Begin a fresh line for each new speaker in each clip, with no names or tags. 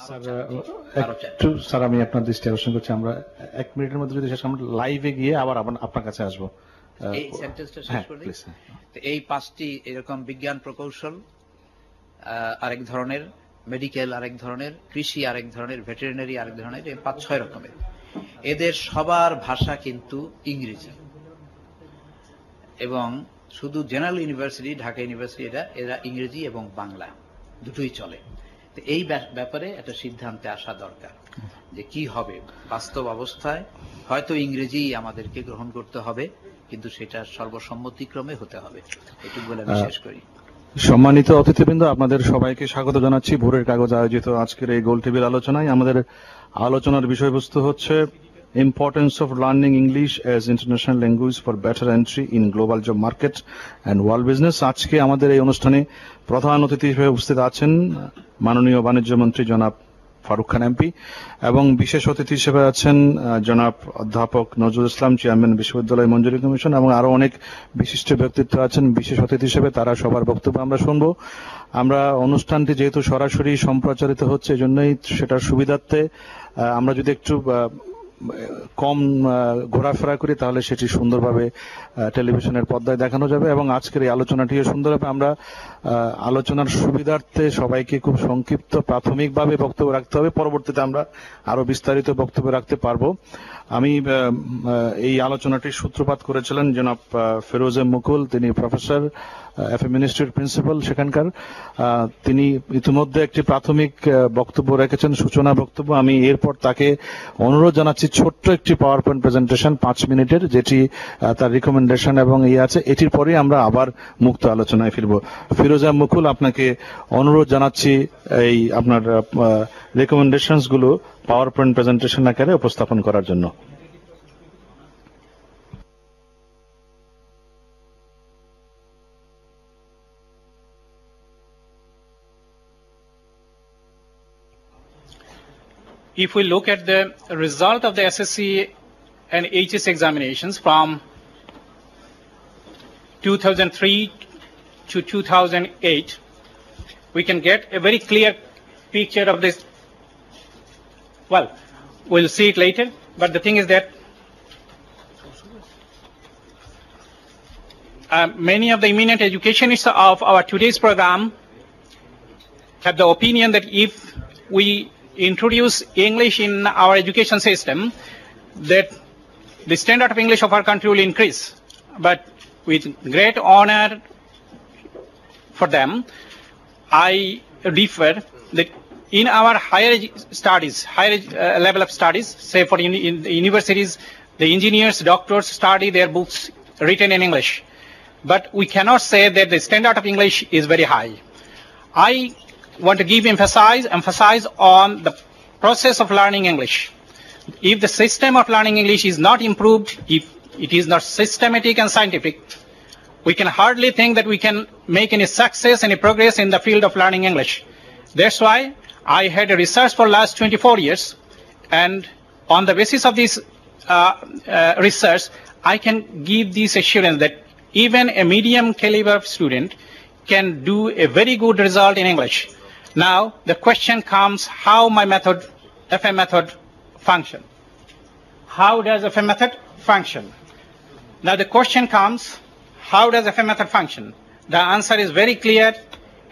Sir একটু sir আমি আপনার দৃষ্টি আকর্ষণ করছি, আমরা 1 মিনিটের মধ্যে যদি শেষ, আমরা লাইভে গিয়ে আবার আপনার কাছে আসবো।
এই সেন্টেন্সটা শেষ করে দিই। এই 5টি এরকম বিজ্ঞান প্রকৌশল আরেক ধরনের, মেডিকেল আরেক ধরনের, কৃষি আরেক ধরনের, ভেটেরিনারি আরেক ধরনের, 5-6 রকমের। এদের সবার ভাষা কিন্তু ইংরেজি, এবং শুধু জেনারেল ইউনিভার্সিটি, ঢাকা ইউনিভার্সিটি, এরা ইংরেজি এবং বাংলা দুটোই চলে। তো এই ব্যাপারে একটা সিদ্ধান্তে আসা দরকার যে কি হবে বাস্তব অবস্থায়। হয়তো ইংরেজি আমাদেরকে গ্রহণ করতে হবে, কিন্তু সেটা সর্বসম্মতিক্রমে হতে হবে। এটুকু বলে আমি শেষ করি।
সম্মানিত অতিথিবৃন্দ, আপনাদের সবাইকে স্বাগত জানাচ্ছি ভোরের কাগজ আয়োজিত আজকের এই গোল টেবিল আলোচনায়। আমাদের আলোচনার বিষয়বস্তু হচ্ছে importance of learning English as international language for better entry in global job market and world business. আজকে আমাদের এই অনুষ্ঠানে প্রধান অতিথি হিসেবে উপস্থিত আছেন মাননীয় বাণিজ্য মন্ত্রী জনাব ফারুক খান এমপি, এবং বিশেষ অতিথি হিসেবে আছেন জনাব অধ্যাপক নজরুল ইসলাম, চেয়ারম্যান বিশ্ববিদ্যালয় মঞ্জুরি কমিশন, এবং আরো অনেক বিশিষ্ট ব্যক্তিত্ব আছেন বিশেষ অতিথি হিসেবে। তারা সবার বক্তব্য আমরা শুনব। আমরা অনুষ্ঠানটি যেহেতু সরাসরি সম্প্রচারিত হচ্ছে, এজন্যই সেটার সুবিধার্থে আমরা যদি একটু কম ঘোরাফেরা করি তাহলে সেটি সুন্দরভাবে টেলিভিশনের পর্দায় দেখানো যাবে, এবং আজকের এই আলোচনাটিও সুন্দর হবে। আমরা আলোচনার সুবিধার্থে সবাইকে খুব সংক্ষিপ্ত প্রাথমিকভাবে বক্তব্য রাখতে হবে, পরবর্তীতে আমরা আরো বিস্তারিত বক্তব্য রাখতে পারবো। আমি এই আলোচনাটির সূত্রপাত করেছিলেন জনাব ফিরোজ এম মুকুল, তিনি প্রফেসর, এফএম মিনিস্ট্রির প্রিন্সিপাল সেখানকার। তিনি ইতিমধ্যে একটি প্রাথমিক বক্তব্য রেখেছেন, সূচনা বক্তব্য। আমি এরপর তাকে অনুরোধ জানাচ্ছি ছোট্ট একটি পাওয়ার পয়েন্ট প্রেজেন্টেশন 5 মিনিটের, যেটি তার রিকমেন্ডেশন এবং আছে। এটির পরে আমরা আবার মুক্ত আলোচনায় ফিরব। ফিরোজ এম মুকুল, আপনাকে অনুরোধ জানাচ্ছি এই আপনার রিকমেন্ডেশনস গুলো পাওয়ার পয়েন্ট প্রেজেন্টেশন আকারে উপস্থাপন করার জন্য।
If we look at the result of the SSC and HS examinations from 2003 to 2008, we can get a very clear picture of this. Well, we'll see it later, but the thing is that many of the eminent educationists of our today's program have the opinion that if we introduce English in our education system, that the standard of English of our country will increase. But with great honor for them, I refer that in our higher studies, higher level of studies, say for in the universities, the engineers, doctors study their books written in English. But we cannot say that the standard of English is very high. I want to emphasize on the process of learning English. If the system of learning English is not improved, if it is not systematic and scientific, we can hardly think that we can make any success, any progress in the field of learning English. That's why I had a research for last 24 years, and on the basis of this research, I can give this assurance that even a medium caliber student can do a very good result in English. Now, the question comes, how my method, FM method, function? How does FM method function? Now, the question comes, how does FM method function? The answer is very clear.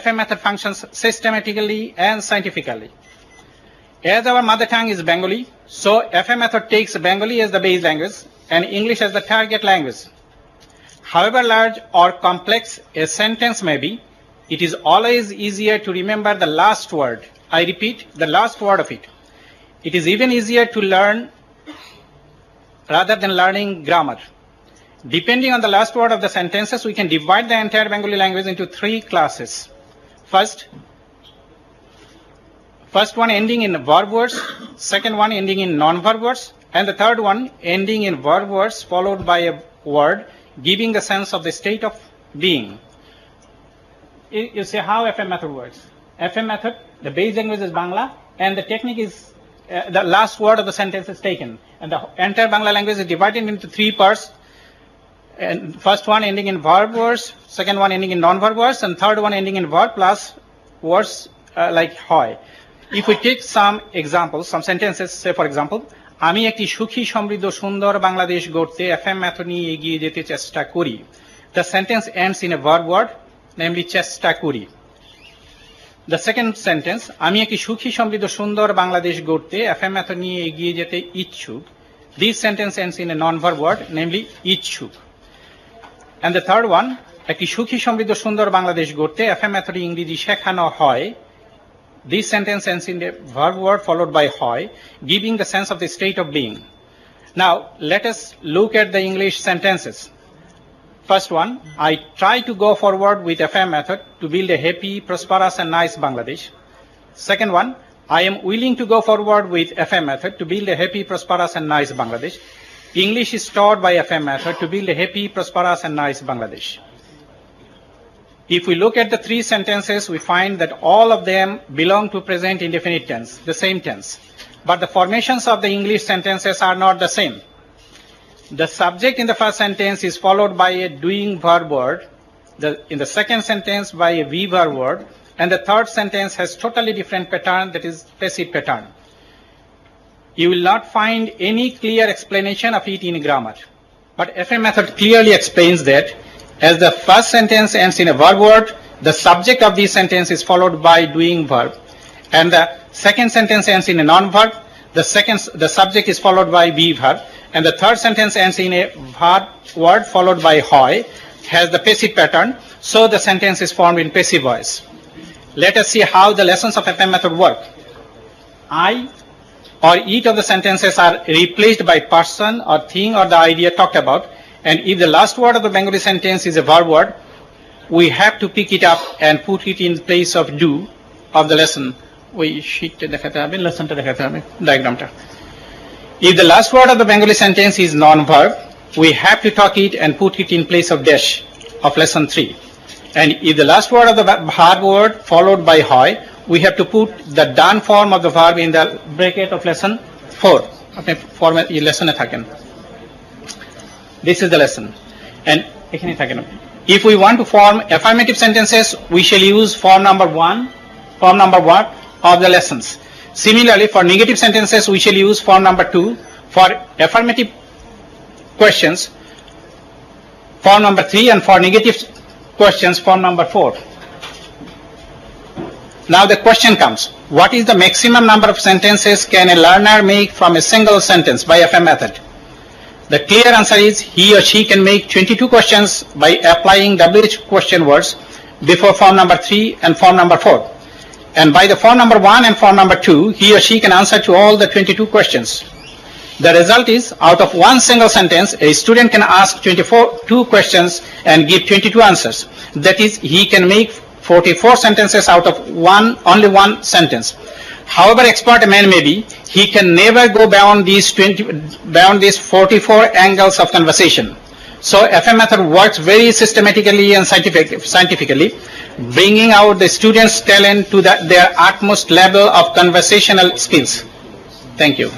FM method functions systematically and scientifically. As our mother tongue is Bengali, so FM method takes Bengali as the base language and English as the target language. However large or complex a sentence may be, it is always easier to remember the last word. I repeat, the last word of it. It is even easier to learn rather than learning grammar. Depending on the last word of the sentences, we can divide the entire Bengali language into 3 classes. First one ending in verb words, second one ending in non-verb words, and the third one ending in verb words followed by a word giving the sense of the state of being. You see how FM method works. FM method, the base language is Bangla, and the technique is the last word of the sentence is taken. And the entire Bangla language is divided into 3 parts. And first one ending in verb words, second one ending in non-verb words, and third one ending in verb plus words like hoy. If we take some examples, some sentences, say for example, আমি একটি সুখী সমৃদ্ধ সুন্দর বাংলাদেশ গড়তে FM method নিয়ে এগিয়ে যেতে চেষ্টা করি. The sentence ends in a verb word, namely চেষ্টা করি. The second sentence, আমি একটি সুখী সমৃদ্ধ সুন্দর বাংলাদেশ গড়তে এফএম মেথড নিয়ে এগিয়ে যেতে ইচ্ছুক. This sentence ends in a non-verb word, namely ইচ্ছুক. And the third one, একটি সুখী সমৃদ্ধ সুন্দর বাংলাদেশ গড়তে এফএম মেথডে ইংরেজি শেখানো হয়. This sentence ends in a verb word followed by হয়, giving the sense of the state of being. Now, let us look at the English sentences. First one, I try to go forward with FM method to build a happy, prosperous and nice Bangladesh. Second one, I am willing to go forward with FM method to build a happy, prosperous and nice Bangladesh. English is taught by FM method to build a happy, prosperous and nice Bangladesh. If we look at the three sentences, we find that all of them belong to present indefinite tense, the same tense. But the formations of the English sentences are not the same. The subject in the first sentence is followed by a doing verb word, in the second sentence by a be verb word, and the third sentence has totally different pattern, that is passive pattern. You will not find any clear explanation of it in grammar. But FM method clearly explains that as the first sentence ends in a verb word, the subject of this sentence is followed by doing verb, and the second sentence ends in a non-verb, the subject is followed by be verb, and the third sentence ends in a verb word followed by hoy, has the passive pattern, so the sentence is formed in passive voice. Let us see how the lessons of FM method work. I or each of the sentences are replaced by person or thing or the idea talked about, and if the last word of the Bengali sentence is a verb word, we have to pick it up and put it in place of do of the lesson. Diagram. If the last word of the Bengali sentence is non-verb, we have to talk it and put it in place of dash of lesson 3. And if the last word of the verb word followed by hoy, we have to put the done form of the verb in the bracket of lesson 4. This is the lesson. And if we want to form affirmative sentences, we shall use form number 1 of the lessons. Similarly, for negative sentences, we shall use form number 2. For affirmative questions, form number 3, and for negative questions, form number 4. Now the question comes, what is the maximum number of sentences can a learner make from a single sentence by FM method? The clear answer is he or she can make 22 questions by applying WH question words before form number 3 and form number 4. And by the form number 1 and form number 2, he or she can answer to all the 22 questions. The result is, out of one single sentence, a student can ask 2 questions and give 22 answers. That is, he can make 44 sentences out of only one sentence. However expert a man may be, he can never go beyond these 44 angles of conversation. So FM method works very systematically and scientifically, bringing out the students' talent to their utmost level of conversational skills. Thank you.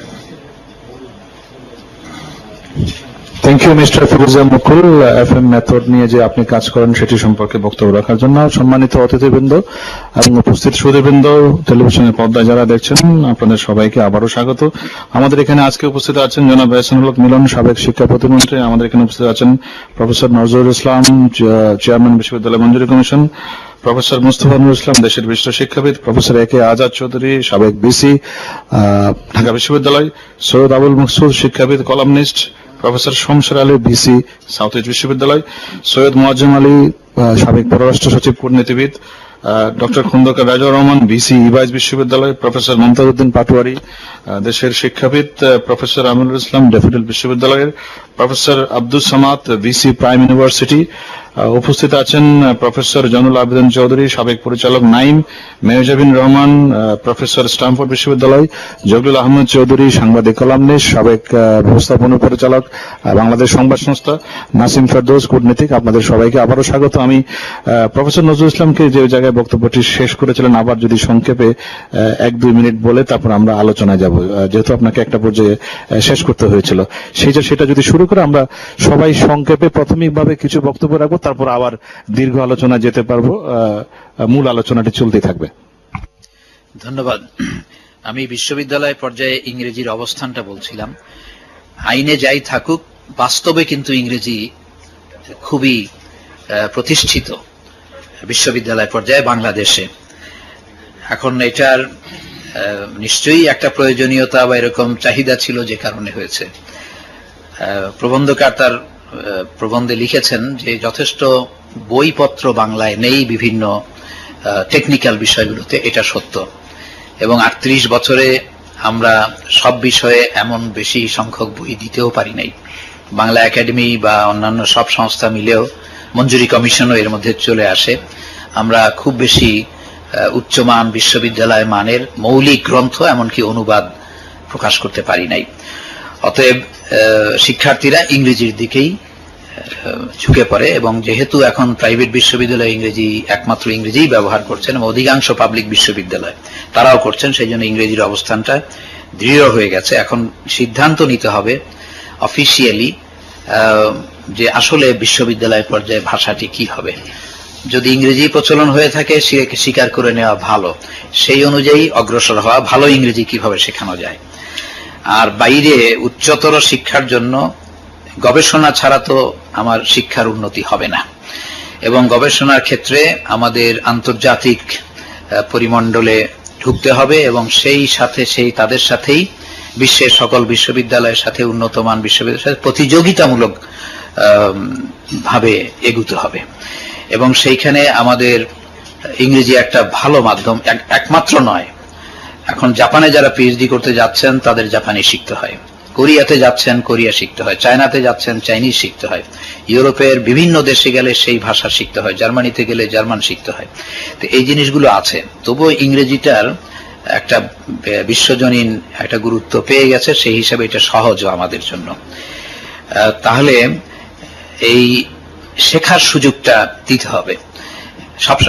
Thank you mister Firoza Mukul FM method নিয়ে যে আপনি কাজ করেন সেটি সম্পর্কে বক্তব্য রাখার জন্য। সম্মানিত অতিথিবৃন্দ এবং উপস্থিত সুধীবৃন্দ, টেলিভিশনের পর্দায় যারা দেখছেন, আপনাদের সবাইকে আবারও স্বাগত। আমাদের এখানে আজকে উপস্থিত আছেন জনাব এহসানুল হক মিলন, সাবেক শিক্ষা প্রতিমন্ত্রী। আমাদের এখানে উপস্থিত আছেন প্রফেসর নজরুল ইসলাম, চেয়ারম্যান বিশ্ববিদ্যালয় মঞ্জুরি কমিশন, প্রফেসর মুস্তফা নুরুল ইসলাম, দেশের বিশিষ্ট শিক্ষাবিদ, প্রফেসর এ কে আজাদ চৌধুরী, সাবেক বিসি ঢাকা বিশ্ববিদ্যালয়, সৈয়দ আবুল মকসুদ, শিক্ষাবিদ columnist, professor Shamsher Ali, VC south east বিশ্ববিদ্যালয়, সৈয়দ মোয়াজ্জেম আলী, সাবেক পররাষ্ট্র সচিব, কূটনীতিবিদ, ডক্টর খন্দকার রাজুর রহমান, ভিসি ইবাইজ বিশ্ববিদ্যালয়, প্রফেসর মমতাজউদ্দিন পাটোয়ারি, দেশের শিক্ষাবিদ, প্রফেসর আমিনুল ইসলাম, ড্যাফোডিল বিশ্ববিদ্যালয়ের, professor Abdus Samad, VC prime university. উপস্থিত আছেন প্রফেসর জয়নুল আবেদিন চৌধুরী, সাবেক পরিচালক নাইম, মেহজাবিন রহমান, প্রফেসর স্ট্যামফোর্ড বিশ্ববিদ্যালয়, জগলুল আহমেদ চৌধুরী, সাংবাদিক কলামনিস্ট, সাবেক ব্যবস্থাপনা পরিচালক, বাংলাদেশ সংবাদ সংস্থা, নাসিম ফেরদৌস, কূটনীতিক। আপনাদের সবাইকে আবারও স্বাগত। আমি প্রফেসর নজরুল ইসলামকে যে জায়গায় বক্তব্যটি শেষ করেছিলেন, আবার যদি সংক্ষেপে 1-2 মিনিট বলে তারপর আমরা আলোচনায় যাব, যেহেতু আপনাকে একটা পর্যায়ে শেষ করতে হয়েছিল, সেটা যদি শুরু করে আমরা সবাই সংক্ষেপে প্রাথমিকভাবে কিছু বক্তব্য রাখবো, তারপর আবার দীর্ঘ আলোচনা যেতে পারবো, মূল আলোচনাটি চলতে থাকবে।
ধন্যবাদ। আমি বিশ্ববিদ্যালয় পর্যায়ে ইংরেজির অবস্থানটা বলছিলাম। আইনে যাই থাকুক, বাস্তবে কিন্তু ইংরেজি খুবই প্রতিষ্ঠিত বিশ্ববিদ্যালয় পর্যায়ে বাংলাদেশে। এখন এটার নিশ্চয়ই একটা প্রয়োজনীয়তা বা এরকম চাহিদা ছিল, যে কারণে হয়েছে। প্রবন্ধকার তার প্রবন্ধে লিখেছেন যে যথেষ্ট বইপত্র বাংলায় নেই বিভিন্ন টেকনিক্যাল বিষয়গুলোতে, এটা সত্য। এবং 38 বছরে আমরা সব বিষয়ে এমন বেশি সংখ্যক বই দিতেও পারি নাই। বাংলা একাডেমি বা অন্যান্য সব সংস্থা মিলেও, মঞ্জুরি কমিশনও এর মধ্যে চলে আসে, আমরা খুব বেশি উচ্চমান বিশ্ববিদ্যালয় মানের মৌলিক গ্রন্থ এমনকি অনুবাদ প্রকাশ করতে পারি নাই। অতএব শিক্ষার্থীরা ইংরেজির দিকেই ঝুঁকে পড়ে, এবং যেহেতু এখন প্রাইভেট বিশ্ববিদ্যালয় ইংরেজি একমাত্র ইংরেজি ব্যবহার করছেন এবং অধিকাংশ পাবলিক বিশ্ববিদ্যালয় তারাও করছেন, সেই জন্য ইংরেজির অবস্থানটা দৃঢ় হয়ে গেছে। এখন সিদ্ধান্ত নিতে হবে অফিসিয়ালি যে আসলে বিশ্ববিদ্যালয় পর্যায়ে ভাষাটি কি হবে। যদি ইংরেজি প্রচলন হয়ে থাকে স্বীকার করে নেওয়া ভালো, সেই অনুযায়ী অগ্রসর হওয়া ভালো, ইংরেজি কিভাবে শেখানো যায়। আর বাইরে উচ্চতর শিক্ষার জন্য গবেষণা ছাড়া তো আমার শিক্ষার উন্নতি হবে না, এবং গবেষণার ক্ষেত্রে আমাদের আন্তর্জাতিক পরিমণ্ডলে ঢুকতে হবে, এবং সেই সাথে তাদের সাথেই বিশ্বের সকল বিশ্ববিদ্যালয়ের সাথে, উন্নতমান বিশ্ববিদ্যালয়ের সাথে প্রতিযোগিতামূলক ভাবে এগুতে হবে। এবং সেইখানে আমাদের ইংরেজি একটা ভালো মাধ্যম, একমাত্র নয়। এখন জাপানে যারা পিএইচডি করতে যাচ্ছেন তাদের জাপানি শিখতে হয়, কোরিয়াতে যাচ্ছেন কোরিয়া শিখতে হয়, চায়নাতে যাচ্ছেন চাইনিজ শিখতে হয়, ইউরোপের বিভিন্ন দেশে গেলে সেই ভাষা শিখতে হয়, জার্মানিতে গেলে জার্মান শিখতে হয়। তো এই জিনিসগুলো আছে, তবুও ইংরেজিটার একটা বিশ্বজনীন একটা গুরুত্ব পেয়ে গেছে, সেই হিসাবে এটা সহজও আমাদের জন্য। তাহলে এই শেখার সুযোগটা দিতে হবে।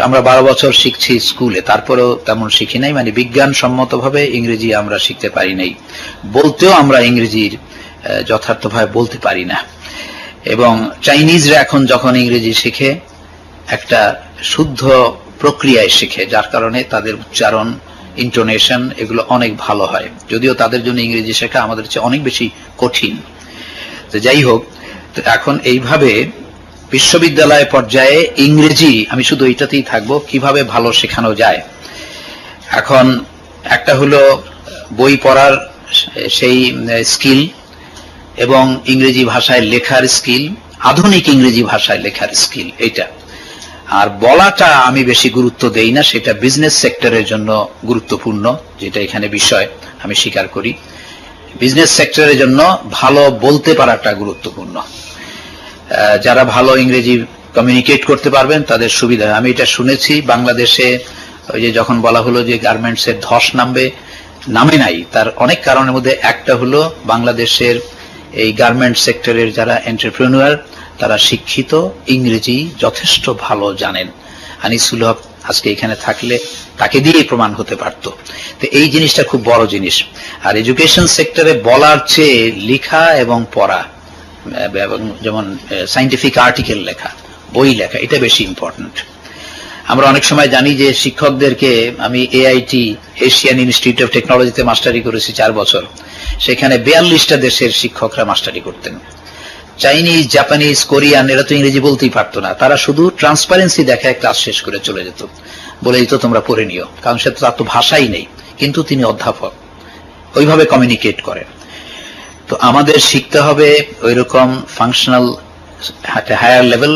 আমরা 12 বছর শিখছি স্কুলে, তারপরেও তেমন শিখি নাই, মানে বিজ্ঞানসম্মতভাবে ইংরেজি আমরা শিখতে পারি নাই, বলতেও আমরা ইংরেজির যথার্থভাবে বলতে পারি না। এবং চাইনিজরা এখন যখন ইংরেজি শিখে একটা শুদ্ধ প্রক্রিয়ায় শিখে, যার কারণে তাদের উচ্চারণ, ইন্টোনেশন এগুলো অনেক ভালো হয়, যদিও তাদের জন্য ইংরেজি শেখা আমাদের চেয়ে অনেক বেশি কঠিন। তো যাই হোক, তো এখন এইভাবে বিশ্ববিদ্যালয় পর্যায়ে ইংরেজি, আমি শুধু এইটাতেই থাকবো, কিভাবে ভালো শেখানো যায়। এখন একটা হলো বই পড়ার সেই স্কিল, এবং ইংরেজি ভাষায় লেখার স্কিল, আধুনিক ইংরেজি ভাষায় লেখার স্কিল, এইটা। আর বলাটা আমি বেশি গুরুত্ব দেই না, সেটা বিজনেস সেক্টরের জন্য গুরুত্বপূর্ণ, যেটা এখানে বিষয়, আমি স্বীকার করি। বিজনেস সেক্টরের জন্য ভালো বলতে পারাটা গুরুত্বপূর্ণ। যারা ভালো ইংরেজি কমিউনিকেট করতে পারবেন তাদের সুবিধা। আমি এটা শুনেছি বাংলাদেশে, ওই যে যখন বলা হলো যে গার্মেন্টস এর ধস নামে নাই, তার অনেক কারণের মধ্যে একটা হলো বাংলাদেশের এই গার্মেন্ট সেক্টরের যারা এন্টারপ্রেনিউর তারা শিক্ষিত, ইংরেজি যথেষ্ট ভালো জানেন। আনিসুল হক আজকে এখানে থাকলে তাকে দিয়েই প্রমাণ হতে পারত। তো এই জিনিসটা খুব বড় জিনিস। আর এডুকেশন সেক্টরে বলার চেয়ে লেখা এবং পড়া, যেমন সায়েন্টিফিক আর্টিকেল লেখা, বই লেখা, এটা বেশি ইম্পর্টেন্ট। আমরা অনেক সময় জানি যে শিক্ষকদেরকে, আমি এআইটি এশিয়ান ইনস্টিটিউট অফ টেকনোলজিতে মাস্টারি করেছি 4 বছর, সেখানে 42টা দেশের শিক্ষকরা মাস্টারি করতেন। চাইনিজ, জাপানিজ, কোরিয়ান এরা তো ইংরেজি বলতেই পারতো না, তারা শুধু ট্রান্সপারেন্সি দেখায় ক্লাস শেষ করে চলে যেত, বলে দিত তোমরা পড়ে নিও, কারণ সে তার তো ভাষাই নেই, কিন্তু তিনি অধ্যাপক, ওইভাবে কমিউনিকেট করেন। তো আমাদের শিখতে হবে ওইরকম ফাংশনাল হায়ার লেভেল